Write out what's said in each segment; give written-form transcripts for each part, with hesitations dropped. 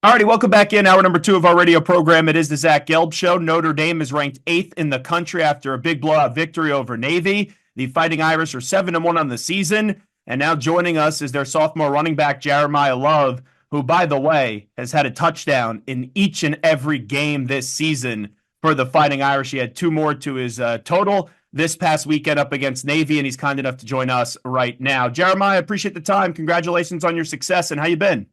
Alrighty, welcome back in. Hour number two of our radio program. It is the Zach Gelb Show. Notre Dame is ranked 8th in the country after a big blowout victory over Navy. The Fighting Irish are 7-1 on the season. And now joining us is their sophomore running back, Jeremiyah Love, who, by the way, has had a touchdown in each and every game this season for the Fighting Irish. He had two more to his total this past weekend up against Navy, and he's kind enough to join us right now. Jeremiyah, appreciate the time. Congratulations on your success, and how you been?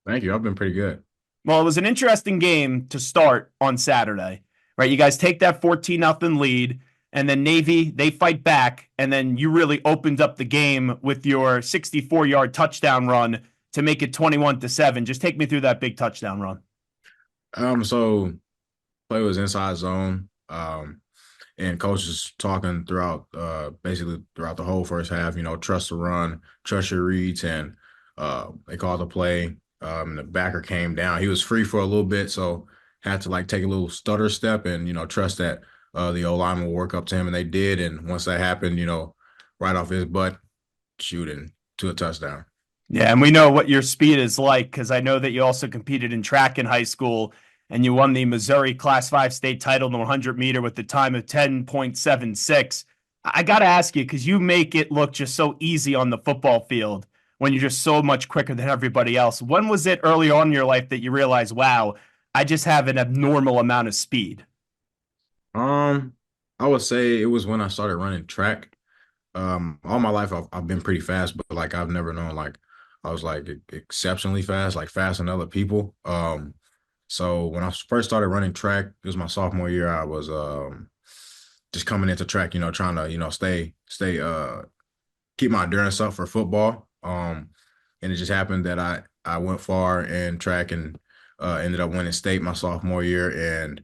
Thank you. I've been pretty good. Well, it was an interesting game to start on Saturday, right? You guys take that 14-0 lead, and then Navy, they fight back, and then you really opened up the game with your 64-yard touchdown run to make it 21-7. Just take me through that big touchdown run. So play was inside zone, and coach was talking throughout, basically throughout the whole first half. Trust the run, trust your reads, and they called the play. The backer came down. He was free for a little bit, so had to take a little stutter step and trust that the O-line will work up to him, and they did. And once that happened, right off his butt, shooting to a touchdown. Yeah, and we know what your speed is like because I know that you also competed in track in high school and you won the Missouri Class 5 state title in the 100-meter with the time of 10.76. I got to ask you because you make it look just so easy on the football field when you're just so much quicker than everybody else. When was it early on in your life that you realized, wow, I just have an abnormal amount of speed? I would say it was when I started running track. All my life I've been pretty fast, but I've never known I was exceptionally fast, faster than other people. So when I first started running track, it was my sophomore year. I was just coming into track, trying to stay keep my endurance up for football. And it just happened that I went far in track and ended up winning state my sophomore year. And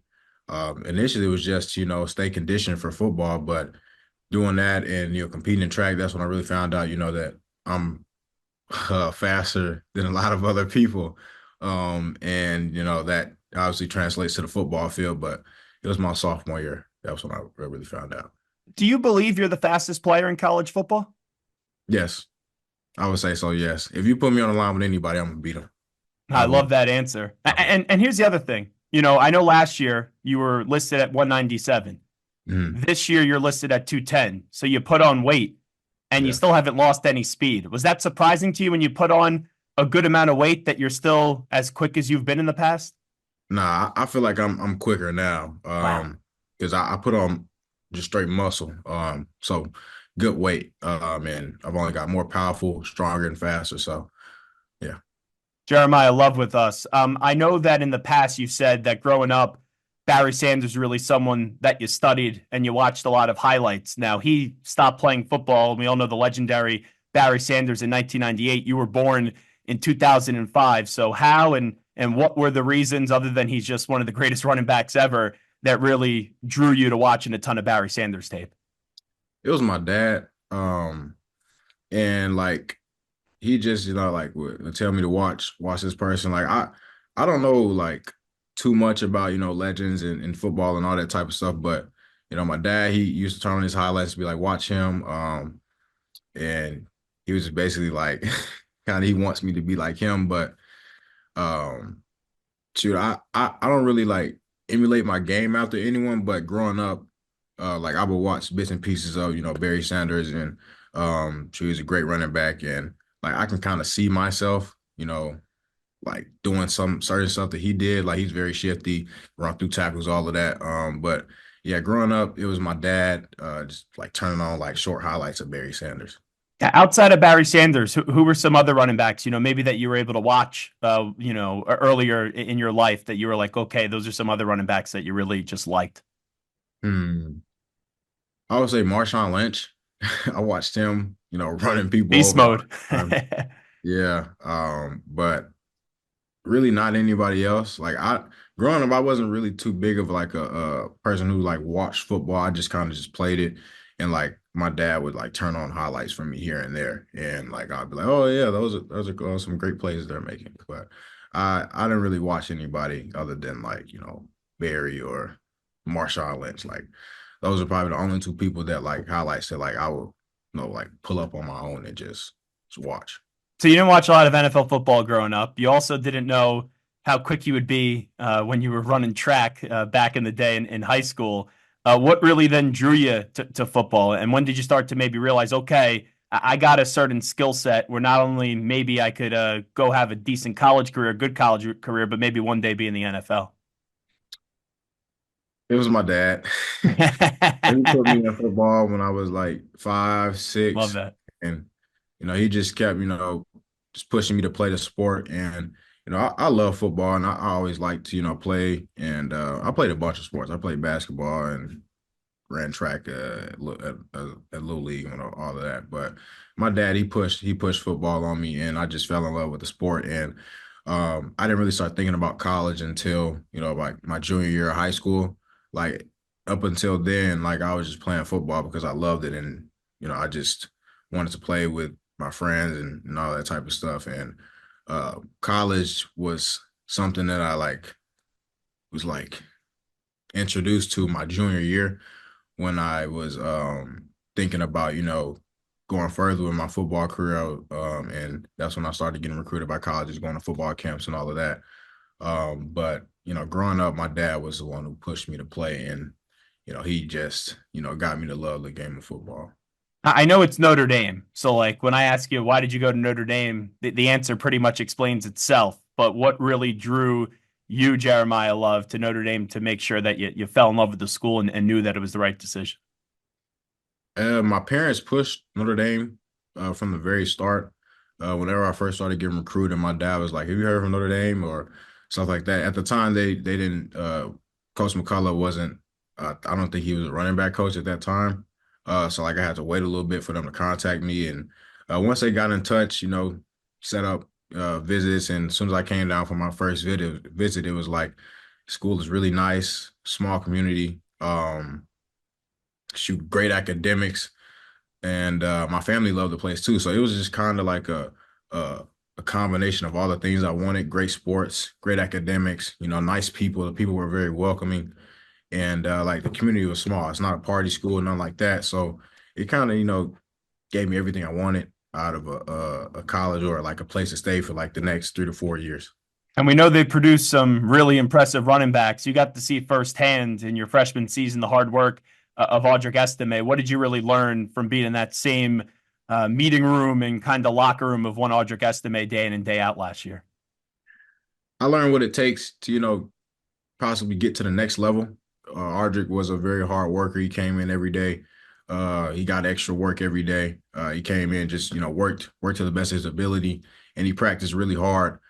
initially it was just stay conditioned for football, but doing that and competing in track, that's when I really found out that I'm faster than a lot of other people. And that obviously translates to the football field, but it was my sophomore year. That was when I really found out. Do you believe you're the fastest player in college football? Yes. I would say so, yes. If you put me on the line with anybody, I'm going to beat them. I love that answer. And here's the other thing. I know last year you were listed at 197. Mm-hmm. This year you're listed at 210. So you put on weight and you still haven't lost any speed. Was that surprising to you when you put on a good amount of weight that you're still as quick as you've been in the past? Nah, I feel like I'm quicker now. Wow. Because I put on just straight muscle. So good weight. And I've only got more powerful, stronger, and faster. So, yeah. Jeremiyah Love with us. I know that in the past you said that growing up, Barry Sanders really someone that you studied and you watched a lot of highlights. Now, he stopped playing football. We all know the legendary Barry Sanders in 1998. You were born in 2005. So how and what were the reasons, other than he's just one of the greatest running backs ever, that really drew you to watching a ton of Barry Sanders tape? It was my dad. And he just, would tell me to watch this person. I don't know too much about, legends and football and all that type of stuff. But, my dad, he used to turn on his highlights to be watch him. And he was just basically kind of, he wants me to be like him. But shoot, I don't really emulate my game after anyone, but growing up, I would watch bits and pieces of, Barry Sanders, and he was a great running back. And I can kind of see myself, doing some certain stuff that he did. He's very shifty, run through tackles, all of that. But yeah, growing up, it was my dad just turning on short highlights of Barry Sanders. Outside of Barry Sanders, who were some other running backs, maybe that you were able to watch, earlier in your life that you were okay, those are some other running backs that you really just liked? I would say Marshawn Lynch. I watched him, running people Beast over. mode. Yeah. But really not anybody else. Growing up, I wasn't really too big of a person who watched football. I just kind of just played it. And my dad would turn on highlights for me here and there. And I'd be oh yeah, those are some great plays they're making. But I didn't really watch anybody other than Barry or Marshawn Lynch. Those are probably the only two people that highlights that I would pull up on my own and just watch. So you didn't watch a lot of NFL football growing up. You also didn't know how quick you would be when you were running track back in the day in high school. What really then drew you to football? And when did you start to maybe realize, okay, I got a certain skill set where not only maybe I could go have a decent college career, good college career, but maybe one day be in the NFL? It was my dad. He put me in football when I was like five, Love six, that. and he just kept just pushing me to play the sport. And I love football, and I always like to play. And I played a bunch of sports. I played basketball and ran track at Little League and all of that. But my dad, he pushed football on me, and I just fell in love with the sport. And I didn't really start thinking about college until like my junior year of high school. Like up until then, like I was just playing football because I loved it, and I just wanted to play with my friends and all that type of stuff. And college was something that I was like introduced to my junior year when I was thinking about, going further with my football career. And that's when I started getting recruited by colleges, going to football camps and all of that. But, growing up, my dad was the one who pushed me to play. And, he just, got me to love the game of football. I know it's Notre Dame. So, like, when I ask you, why did you go to Notre Dame? The answer pretty much explains itself. But what really drew you, Jeremiah Love, to Notre Dame to make sure that you fell in love with the school and knew that it was the right decision? My parents pushed Notre Dame from the very start. Whenever I first started getting recruited, my dad was like, "Have you heard from Notre Dame?" or stuff like that. At the time, they didn't. Coach McCullough wasn't. I don't think he was a running back coach at that time. So like I had to wait a little bit for them to contact me, and once they got in touch, set up visits. And as soon as I came down for my first visit, it was like school is really nice, small community. Shoot, great academics, and my family loved the place too. So it was just kind of like a a combination of all the things I wanted: great sports, great academics, nice people. The people were very welcoming, and like the community was small. It's not a party school, nothing like that. So it kind of gave me everything I wanted out of a college or like a place to stay for like the next 3 to 4 years. And we know they produced some really impressive running backs. You got to see firsthand in your freshman season the hard work of Audric Estime. What did you really learn from being in that same meeting room and kind of locker room of one Audric Estime day in and day out last year? I learned what it takes to possibly get to the next level. Ardrick was a very hard worker. He came in every day. He got extra work every day. He came in just worked to the best of his ability, and he practiced really hard.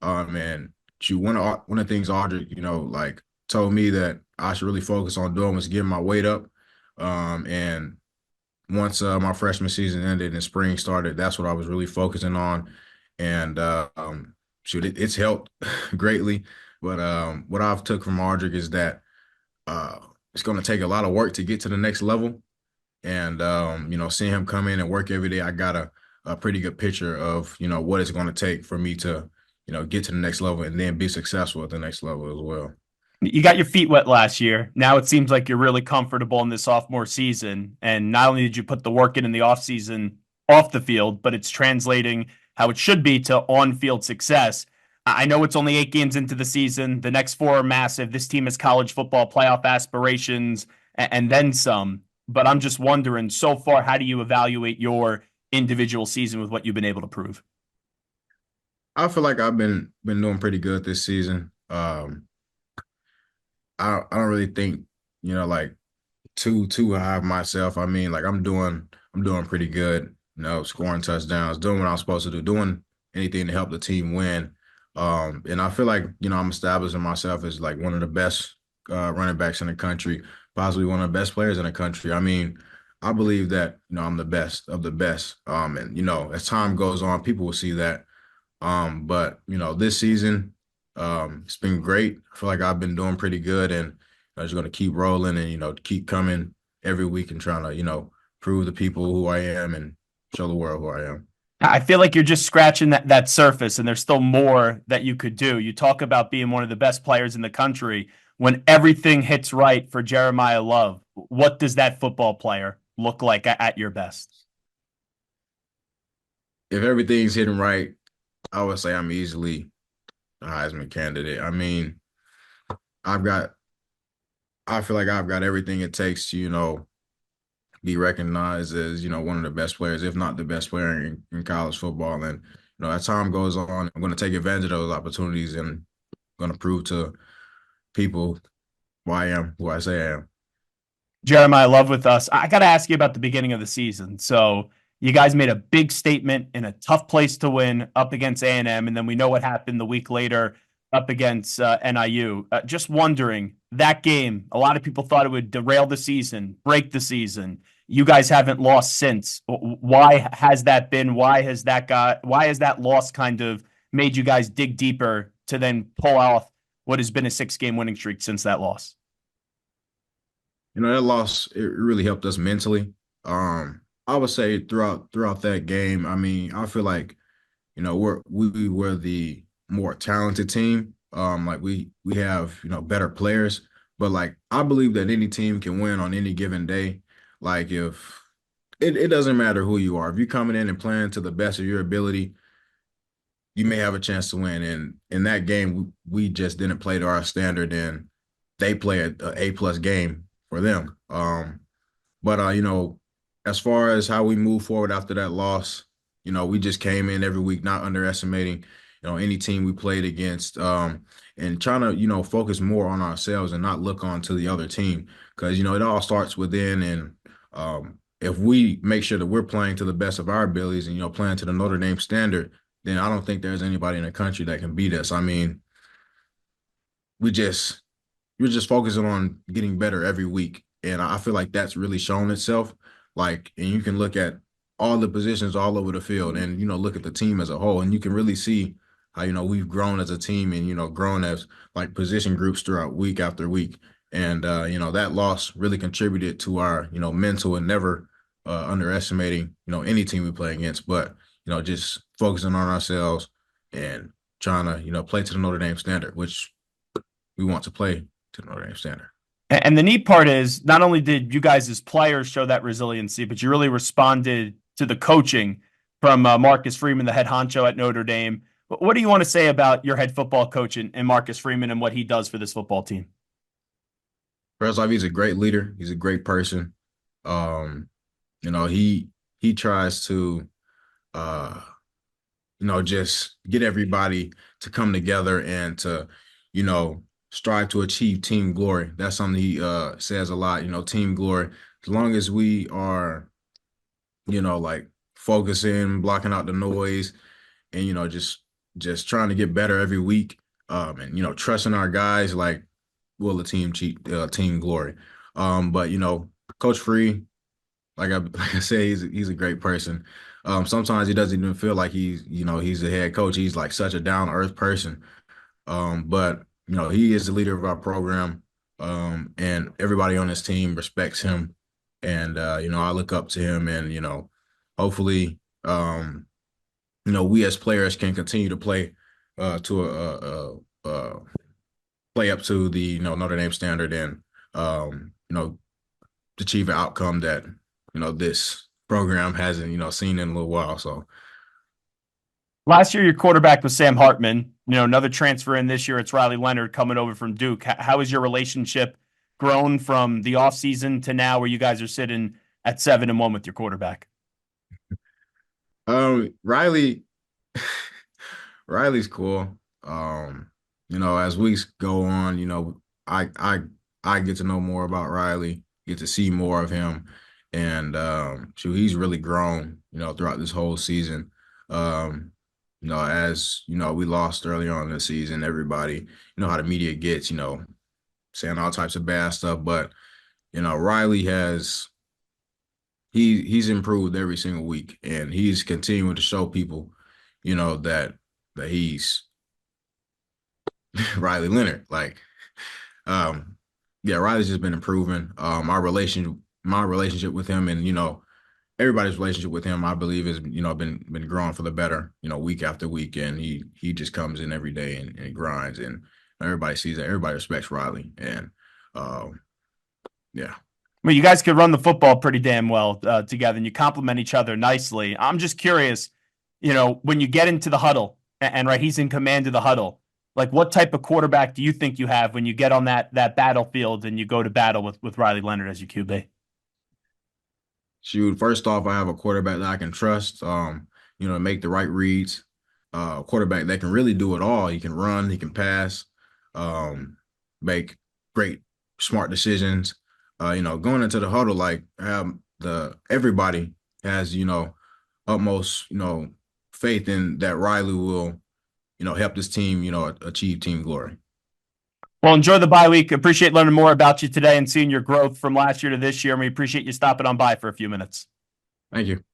And one of the things Ardrick like told me that I should really focus on doing was getting my weight up. And once my freshman season ended and spring started, that's what I was really focusing on. And shoot, it's helped greatly. But what I've took from Ardrick is that uh, it's going to take a lot of work to get to the next level. And seeing him come in and work every day, I got a pretty good picture of what it's going to take for me to get to the next level and then be successful at the next level as well. You got your feet wet last year. Now it seems like you're really comfortable in the sophomore season. And not only did you put the work in the offseason off the field, but it's translating how it should be to on field success. I know it's only 8 games into the season. The next four are massive. This team has college football playoff aspirations and then some. But I'm just wondering, so far, how do you evaluate your individual season with what you've been able to prove? I feel like I've been doing pretty good this season. I don't really think like too high of myself. I mean, like I'm doing pretty good. Scoring touchdowns, doing what I'm supposed to do, doing anything to help the team win. And I feel like I'm establishing myself as like one of the best running backs in the country, possibly one of the best players in the country. I mean, I believe that I'm the best of the best. And as time goes on, people will see that. But this season, it's been great. I feel like I've been doing pretty good, and I'm just gonna keep rolling and keep coming every week and trying to prove to people who I am and show the world who I am. I feel like you're just scratching that surface, and there's still more that you could do. You talk about being one of the best players in the country. When everything hits right for Jeremiah Love, what does that football player look like at your best? If everything's hitting right, I would say I'm easily a Heisman candidate. I mean, I've got I feel like I've got everything it takes to, be recognized as, one of the best players, if not the best player in college football. And, as time goes on, I'm going to take advantage of those opportunities and going to prove to people who I am, who I say I am. Jeremiah, love with us. I got to ask you about the beginning of the season. So you guys made a big statement in a tough place to win up against A&M, and then we know what happened the week later up against NIU. Just wondering, that game, a lot of people thought it would derail the season, break the season. You guys haven't lost since. Why has that been? Why has that loss kind of made you guys dig deeper to then pull off what has been a 6-game winning streak since that loss? That loss, it really helped us mentally. I would say throughout that game, I mean, I feel like, we were the more talented team. Like we have, better players, but like I believe that any team can win on any given day. Like if it doesn't matter who you are. If you're coming in and playing to the best of your ability, you may have a chance to win. And in that game, we just didn't play to our standard, and they play a A+ game for them. But as far as how we move forward after that loss, we just came in every week, not underestimating, any team we played against, and trying to, focus more on ourselves and not look on to the other team. Because, it all starts within. And if we make sure that we're playing to the best of our abilities and, playing to the Notre Dame standard, then I don't think there's anybody in the country that can beat us. I mean, we just we're just focusing on getting better every week. And I feel like that's really shown itself. Like, and you can look at all the positions all over the field and, look at the team as a whole, and you can really see how, we've grown as a team and, grown as like position groups throughout week after week. And, that loss really contributed to our, mental, and never underestimating, any team we play against, but, just focusing on ourselves and trying to, play to the Notre Dame standard, which we want to play to Notre Dame standard. And the neat part is not only did you guys as players show that resiliency, but you really responded to the coaching from Marcus Freeman, the head honcho at Notre Dame. What do you want to say about your head football coach and Marcus Freeman and what he does for this football team? First off, he's a great leader. He's a great person. Um, he tries to just get everybody to come together and to, you know, strive to achieve team glory. That's something he says a lot, team glory. As long as we are, like focusing, blocking out the noise, and just trying to get better every week, and trusting our guys, like will the team cheat team glory. But Coach Free, like I said, he's a great person. Sometimes he doesn't even feel like he's the head coach. He's like such a down to earth person. But he is the leader of our program, and everybody on his team respects him. And I look up to him, and hopefully, we as players can continue to play to play up to the Notre Dame standard, and achieve an outcome that this program hasn't seen in a little while. So Last year, your quarterback was Sam Hartman. Another transfer in this year, it's Riley Leonard coming over from Duke. How has your relationship grown from the offseason to now where you guys are sitting at 7-1 with your quarterback? Riley Riley's cool. As weeks go on, I get to know more about Riley, get to see more of him, and he's really grown, throughout this whole season. As we lost early on in the season, everybody, how the media gets, saying all types of bad stuff, but Riley he's improved every single week, and he's continuing to show people, that he's Riley Leonard. Like, yeah, Riley's just been improving. My relationship with him, and everybody's relationship with him, I believe, has been growing for the better, week after week, and he just comes in every day and grinds, and everybody sees that. Everybody respects Riley, and yeah. Well, you guys could run the football pretty damn well together, and you complement each other nicely. I'm just curious, when you get into the huddle, and right, he's in command of the huddle. Like, what type of quarterback do you think you have when you get on that battlefield and you go to battle with Riley Leonard as your QB? Shoot, first off, I have a quarterback that I can trust. Make the right reads. Quarterback that can really do it all. He can run, he can pass, make great, smart decisions. Going into the huddle, like everybody has, utmost, faith in that Riley will, help this team, achieve team glory. Well, enjoy the bye week. Appreciate learning more about you today and seeing your growth from last year to this year. And we appreciate you stopping on by for a few minutes. Thank you.